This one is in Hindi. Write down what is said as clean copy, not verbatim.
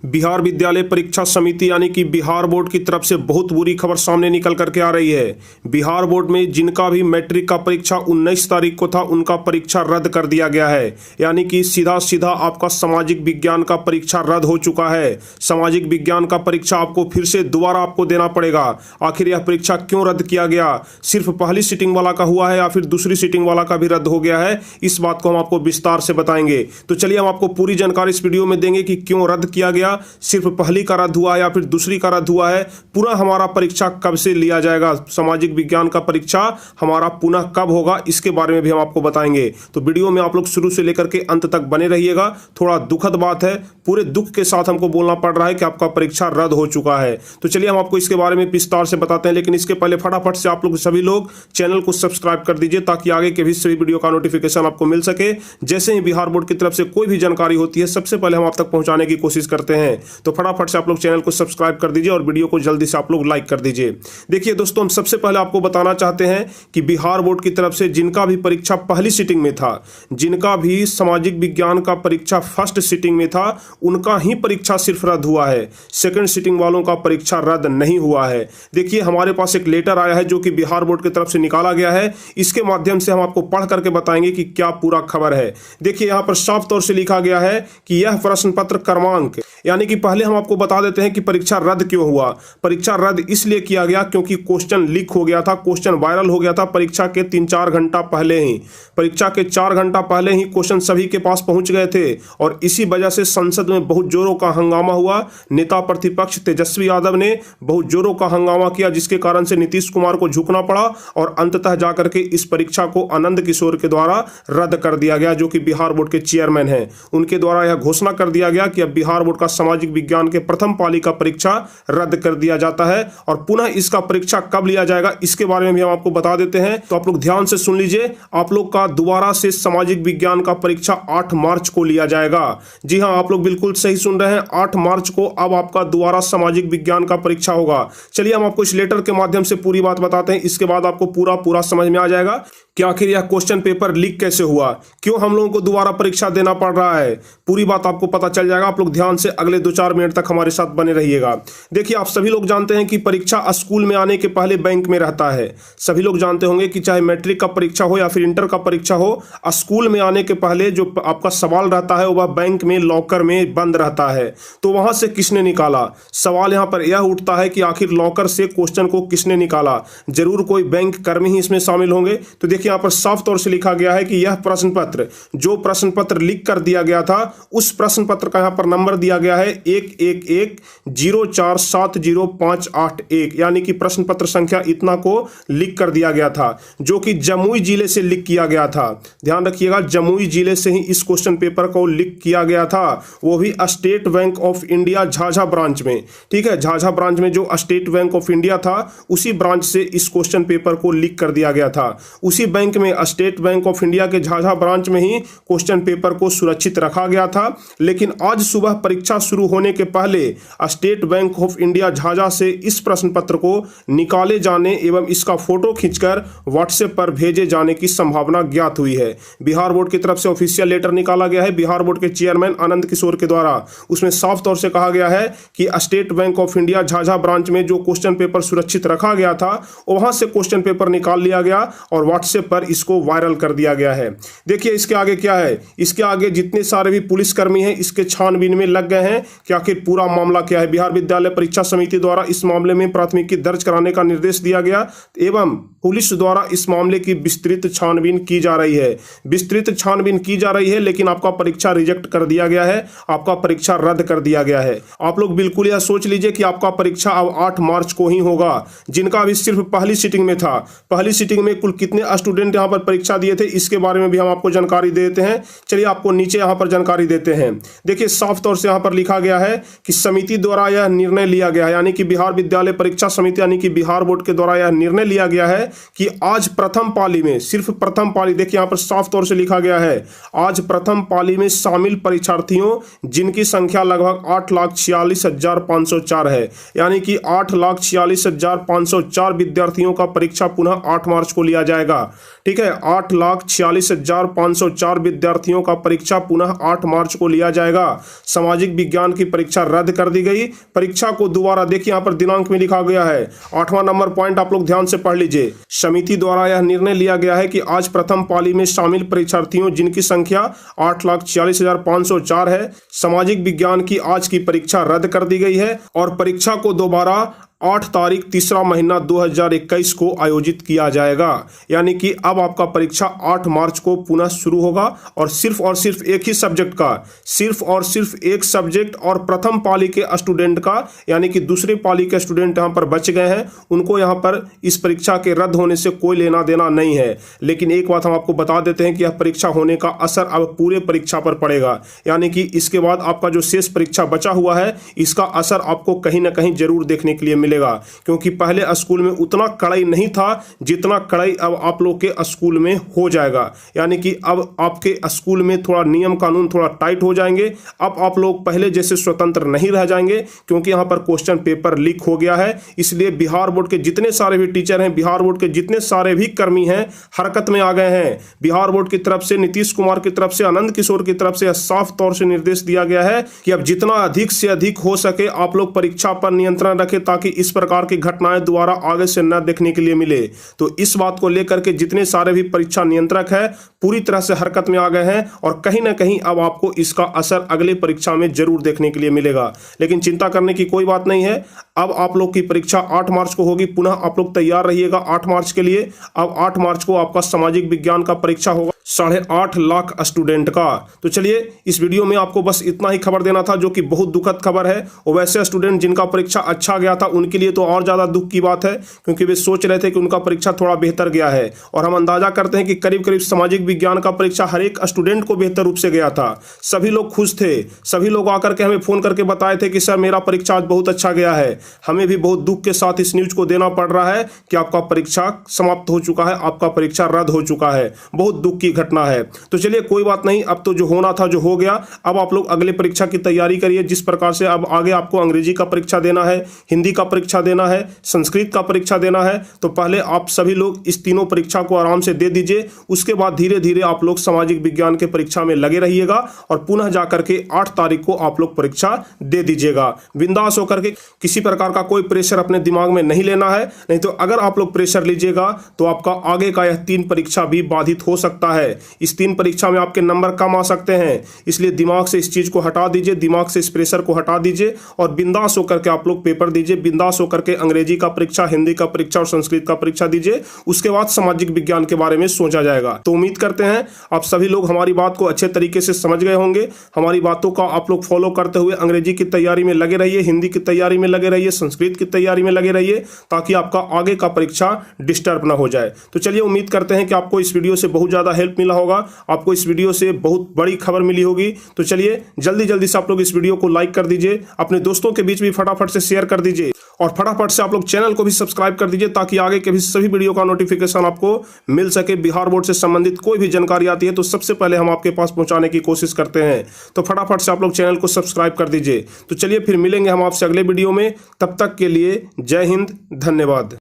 बिहार विद्यालय परीक्षा समिति यानी कि बिहार बोर्ड की तरफ से बहुत बुरी खबर सामने निकल करके आ रही है। बिहार बोर्ड में जिनका भी मैट्रिक का परीक्षा 19 तारीख को था उनका परीक्षा रद्द कर दिया गया है। यानी कि सीधा सीधा आपका सामाजिक विज्ञान का परीक्षा रद्द हो चुका है। सामाजिक विज्ञान का परीक्षा आपको फिर से दोबारा आपको देना पड़ेगा। आखिर यह परीक्षा क्यों रद्द किया गया? सिर्फ पहली सीटिंग वाला का हुआ है या फिर दूसरी सीटिंग वाला का भी रद्द हो गया है? इस बात को हम आपको विस्तार से बताएंगे। तो चलिए हम आपको पूरी जानकारी इस वीडियो में देंगे कि क्यों रद्द किया गया, सिर्फ पहली का रद्द हुआ है या फिर दूसरी का रद्द हुआ है, पुनः हमारा परीक्षा कब से लिया जाएगा, सामाजिक विज्ञान का परीक्षा हमारा पुनः कब होगा, इसके बारे में भी हम आपको बताएंगे। तो वीडियो में आप लोग शुरू से लेकर के अंत तक बने रहिएगा। थोड़ा दुखद बात है, पूरे दुख के साथ हमको बोलना पड़ रहा है कि आपका परीक्षा रद्द हो चुका है। तो चलिए हम आपको इसके बारे में विस्तार से बताते हैं, लेकिन इसके पहले फटाफट से आप लोग सभी लोग चैनल को सब्सक्राइब कर दीजिए ताकि आगे के भी सभी वीडियो का नोटिफिकेशन आपको मिल सके। जैसे ही बिहार बोर्ड की तरफ से कोई भी जानकारी होती है सबसे पहले हम आप तक पहुंचाने की कोशिश करते हैं। तो फटाफट से आप लोग चैनल को सब्सक्राइब कर दीजिए और वीडियो को जल्दी से आप लोग लाइक कर दीजिए। देखिए दोस्तों, हम सबसे पहले आपको बताना चाहते हैं कि बिहार बोर्ड की तरफ से जिनका भी परीक्षा पहली सीटिंग में था, जिनका भी सामाजिक विज्ञान का परीक्षा फर्स्ट सीटिंग में था, उनका ही परीक्षा सिर्फ रद्द हुआ है। सेकंड सीटिंग वालों का परीक्षा रद्द नहीं हुआ है। देखिए हमारे पास एक लेटर आया है जो कि बिहार बोर्ड की तरफ से निकाला गया है। इसके माध्यम से हम आपको पढ़ करके बताएंगे कि क्या पूरा खबर है। देखिए यहाँ पर साफ तौर से लिखा गया है कि यह प्रश्न पत्र क्रमांक, यानी कि पहले हम आपको बता देते हैं कि परीक्षा रद्द क्यों हुआ। परीक्षा रद्द इसलिए किया गया क्योंकि क्वेश्चन लीक हो गया था, क्वेश्चन वायरल हो गया था परीक्षा के 3-4 घंटा पहले ही। परीक्षा के 4 घंटा पहले ही क्वेश्चन सभी के पास पहुंच गए थे और इसी वजह से संसद में बहुत जोरों का हंगामा हुआ। नेता प्रतिपक्ष तेजस्वी यादव ने बहुत जोरों का हंगामा किया, जिसके कारण से नीतीश कुमार को झुकना पड़ा और अंततः जाकर के इस परीक्षा को आनंद किशोर के द्वारा रद्द कर दिया गया, जो कि बिहार बोर्ड के चेयरमैन हैं। उनके द्वारा यह घोषणा कर दिया गया कि अब बिहार बोर्ड का सामाजिक विज्ञान के प्रथम पाली का परीक्षा रद्द कर दिया जाता है और पुनः इसका परीक्षा कब लिया जाएगा इसके बारे में भी हम आपको बता देते हैं। तो आप लोग ध्यान से सुन लीजिए, आप लोग का दोबारा से सामाजिक विज्ञान का परीक्षा 8 मार्च को लिया जाएगा। जी हां, आप लोग बिल्कुल सही सुन रहे हैं, 8 मार्च को अब आपका दोबारा सामाजिक विज्ञान का परीक्षा होगा। चलिए हम आपको इस लेटर के माध्यम से पूरी बात बताते हैं, इसके बाद आपको पूरा समझ में आ जाएगा कि आखिर यह क्वेश्चन पेपर लीक कैसे हुआ, क्यों हम लोगों को दोबारा परीक्षा देना पड़ रहा है। पूरी बात आपको पता चल जाएगा। आप लोग ध्यान से अगले 2-4 मिनट तक हमारे साथ बने रहिएगा। देखिए आप सभी लोग जानते हैं कि परीक्षा स्कूल में आने के पहले बैंक में रहता है। सभी लोग जानते होंगे कि चाहे मैट्रिक का परीक्षा हो या फिर इंटर का परीक्षा हो, स्कूल में आने के पहले जो आपका सवाल रहता है वह बैंक में लॉकर में बंद रहता है। तो वहां से किसने निकाला? सवाल यहां पर यह उठता है कि आखिर लॉकर से क्वेश्चन को किसने निकाला? जरूर कोई बैंक कर्मी ही इसमें शामिल होंगे। तो देखिए यहाँ पर साफ तौर से लिखा गया है कि यह प्रश्न पत्र, जो प्रश्न पत्र लीक कर दिया गया था, उस प्रश्न पत्र का यहाँ पर नंबर दिया गया है 1110470581, यानी कि प्रश्न पत्र संख्या इतना को लीक कर दिया गया था, जो कि जमुई जिले से लीक किया गया था। ध्यान रखिएगा, जमुई जिले से ही इस क्वेश्चन पेपर को लीक किया गया था, वो भी state bank of India Jhajha branch में। ठीक है, झाझा ब्रांच में जो स्टेट बैंक ऑफ इंडिया था उसी ब्रांच से इस क्वेश्चन पेपर को लीक कर दिया गया था। उसी बैंक में, स्टेट बैंक ऑफ इंडिया के झाझा ब्रांच में ही क्वेश्चन पेपर को सुरक्षित रखा गया था। लेकिन आज सुबह परीक्षा शुरू होने के पहले state bank of India Jhajha से इस प्रश्न पत्र को निकाले जाने एवं इसका फोटो खींचकर व्हाट्सएप पर भेजे जाने की संभावना ज्ञात हुई है। बिहार बोर्ड की तरफ से ऑफिशियल लेटर निकाला गया है बिहार बोर्ड के चेयरमैन आनंद किशोर के द्वारा। उसमें साफ तौर से कहा गया है कि state bank of India Jhajha branch में जो क्वेश्चन पेपर सुरक्षित रखा गया था वहां से क्वेश्चन पेपर निकाल लिया गया और व्हाट्सएप पर इसको वायरल कर दिया गया है। देखिए इसके आगे क्या है, इसके आगे जितने सारे भी पुलिसकर्मी हैं इसके छानबीन में लग गए हैं कि आखिर पूरा मामला क्या है। बिहार विद्यालय परीक्षा समिति द्वारा इस मामले में प्राथमिकी दर्ज कराने का निर्देश दिया गया एवं पुलिस द्वारा इस मामले की विस्तृत छानबीन की जा रही है। विस्तृत छानबीन की जा रही है, लेकिन आपका परीक्षा रिजेक्ट कर दिया गया है, आपका परीक्षा रद्द कर दिया गया है। आप लोग बिल्कुल यह सोच लीजिए कि आपका परीक्षा अब 8 मार्च को ही होगा। जिनका भी सिर्फ पहली सीटिंग में था, पहली सीटिंग में कुल कितने स्टूडेंट यहाँ पर परीक्षा दिए थे इसके बारे में भी हम आपको जानकारी देते हैं। चलिए आपको नीचे यहाँ पर जानकारी देते हैं। देखिए साफ तौर से यहाँ पर लिखा गया है कि समिति द्वारा यह निर्णय लिया गया है, यानी कि बिहार विद्यालय परीक्षा समिति यानी कि बिहार बोर्ड के द्वारा यह निर्णय लिया गया है कि आज प्रथम पाली में, सिर्फ प्रथम पाली, देखिए यहाँ पर साफ तौर से लिखा गया है, आज प्रथम पाली में शामिल परीक्षार्थियों जिनकी संख्या लगभग 8,46,504 है, यानी कि 8,46,504 विद्यार्थियों का परीक्षा पुनः 8 मार्च को लिया जाएगा। ठीक है, 8,46,504 विद्यार्थियों का परीक्षा पुनः 8 मार्च को लिया जाएगा। सामाजिक विज्ञान की परीक्षा रद्द कर दी गई। परीक्षा को दोबारा देखिए, यहाँ पर दिनांक में लिखा गया है 8वां नंबर पॉइंट आप लोग ध्यान से पढ़ लीजिए। समिति द्वारा यह निर्णय लिया गया है कि आज प्रथम पाली में शामिल परीक्षार्थियों जिनकी संख्या 8,46,504 है, सामाजिक विज्ञान की आज की परीक्षा रद्द कर दी गई है और परीक्षा को दोबारा 8 तारीख तीसरा महीना 2021 को आयोजित किया जाएगा। यानी कि अब आपका परीक्षा 8 मार्च को पुनः शुरू होगा और सिर्फ एक ही सब्जेक्ट का, सिर्फ एक सब्जेक्ट और प्रथम पाली के स्टूडेंट का, यानी कि दूसरे पाली के स्टूडेंट यहाँ पर बच गए हैं, उनको यहाँ पर इस परीक्षा के रद्द होने से कोई लेना देना नहीं है। लेकिन एक बात हम आपको बता देते हैं कि यह परीक्षा होने का असर अब पूरे परीक्षा पर पड़ेगा। यानी कि इसके बाद आपका जो शेष परीक्षा बचा हुआ है, इसका असर आपको कहीं ना कहीं जरूर देखने के लिए मिलेगा, क्योंकि पहले स्कूल में उतना कड़ाई नहीं था जितना कड़ाई अब आप लोग के स्कूल में हो जाएगा। यानी कि अब आपके स्कूल में थोड़ा नियम कानून थोड़ा टाइट हो जाएंगे। अब आप लोग पहले जैसे स्वतंत्र नहीं रह जाएंगे, क्योंकि यहां पर क्वेश्चन पेपर लीक हो गया है। इसलिए बिहार बोर्ड के जितने सारे भी टीचर हैं, बिहार बोर्ड के जितने सारे भी कर्मी हैं, हरकत में आ गए हैं। बिहार बोर्ड की तरफ से, नीतीश कुमार की तरफ से, आनंद किशोर की तरफ से साफ तौर से निर्देश दिया गया है कि अब जितना अधिक से अधिक हो सके आप लोग परीक्षा पर नियंत्रण रखें, ताकि इस प्रकार की घटनाएं दोबारा आगे से न देखने के लिए मिले। तो इस बात को लेकर के जितने सारे भी परीक्षा नियंत्रक है पूरी तरह से हरकत में आ गए हैं और कहीं ना कहीं अब आपको इसका असर अगले परीक्षा में जरूर देखने के लिए मिलेगा। लेकिन चिंता करने की कोई बात नहीं है। अब आप लोग की परीक्षा 8 मार्च को होगी। पुनः आप लोग तैयार रहिएगा 8 मार्च के लिए। अब 8 मार्च को आपका सामाजिक विज्ञान का परीक्षा होगा 8.5 लाख स्टूडेंट का। तो चलिए, इस वीडियो में आपको बस इतना ही खबर देना था, जो कि बहुत दुखद खबर है। और वैसे स्टूडेंट जिनका परीक्षा अच्छा गया था उनके लिए तो और ज्यादा दुख की बात है, क्योंकि वे सोच रहे थे कि उनका परीक्षा थोड़ा बेहतर गया है। और हम अंदाजा करते हैं कि करीब करीब सामाजिक विज्ञान का परीक्षा हर एक स्टूडेंट को बेहतर रूप से गया था। सभी लोग खुश थे, सभी लोग आकर के हमें फोन करके बताए थे कि सर मेरा परीक्षा आज बहुत अच्छा गया है। हमें भी बहुत दुख के साथ इस न्यूज को देना पड़ रहा है कि आपका परीक्षा समाप्त हो चुका है, आपका परीक्षा रद्द हो चुका है। बहुत दुख की घटना है। तो चलिए कोई बात नहीं, अब तो जो होना था जो हो गया। अब आप लोग अगले परीक्षा की तैयारी करिए। जिस प्रकार से अब आगे आपको अंग्रेजी का परीक्षा देना है, हिंदी का परीक्षा देना है, संस्कृत का परीक्षा देना है, तो पहले आप सभी लोग इस तीनों परीक्षा को आराम से दे दीजिए। उसके बाद धीरे धीरे आप लोग सामाजिक विज्ञान के परीक्षा में लगे रहिएगा और पुनः जाकर के 8 तारीख को आप लोग परीक्षा दे दीजिएगा। बिंदास होकर के, किसी प्रकार का कोई प्रेशर अपने दिमाग में नहीं लेना है। नहीं तो अगर आप लोग प्रेशर लीजिएगा तो आपका आगे का यह 3 परीक्षा भी बाधित हो सकता है। इस 3 परीक्षा में आपके नंबर कम आ सकते हैं। इसलिए दिमाग से इस चीज को हटा दीजिए, दिमाग से इस प्रेशर को हटा दीजिए और बिंदास होकर के आप लोग पेपर दीजिए। बिंदास होकर के अंग्रेजी का परीक्षा, हिंदी का परीक्षा और संस्कृत का परीक्षा दीजिए। उसके बाद सामाजिक विज्ञान के बारे में सोचा जाएगा। तो उम्मीद करते हैं आप सभी लोग हमारी बात को अच्छे तरीके से समझ गए होंगे। हमारी बातों का आप लोग फॉलो करते हुए अंग्रेजी की तैयारी में लगे रहिए, हिंदी की तैयारी में लगे रहिए, संस्कृत की तैयारी में लगे रहिए, ताकि आपका आगे का परीक्षा डिस्टर्ब ना हो जाए। तो चलिए, उम्मीद करते हैं कि आपको इस वीडियो से बहुत ज्यादा हेल्प मिला होगा, आपको इस वीडियो से बहुत बड़ी खबर मिली होगी। तो चलिए जल्दी से आप लोग इस वीडियो को लाइक कर दीजिए, अपने दोस्तों के बीच भी फटाफट से शेयर कर दीजिए और फटाफट से आप लोग चैनल को भी सब्सक्राइब कर दीजिए, ताकि आगे के भी सभी वीडियो का नोटिफिकेशन आपको मिल सके। बिहार बोर्ड से संबंधित कोई भी जानकारी आती है तो सबसे पहले हम आपके पास पहुंचाने की कोशिश करते हैं। तो फटाफट से आप लोग चैनल को सब्सक्राइब कर दीजिए। तो चलिए फिर मिलेंगे हम आपसे अगले वीडियो में। तब तक के लिए जय हिंद, धन्यवाद।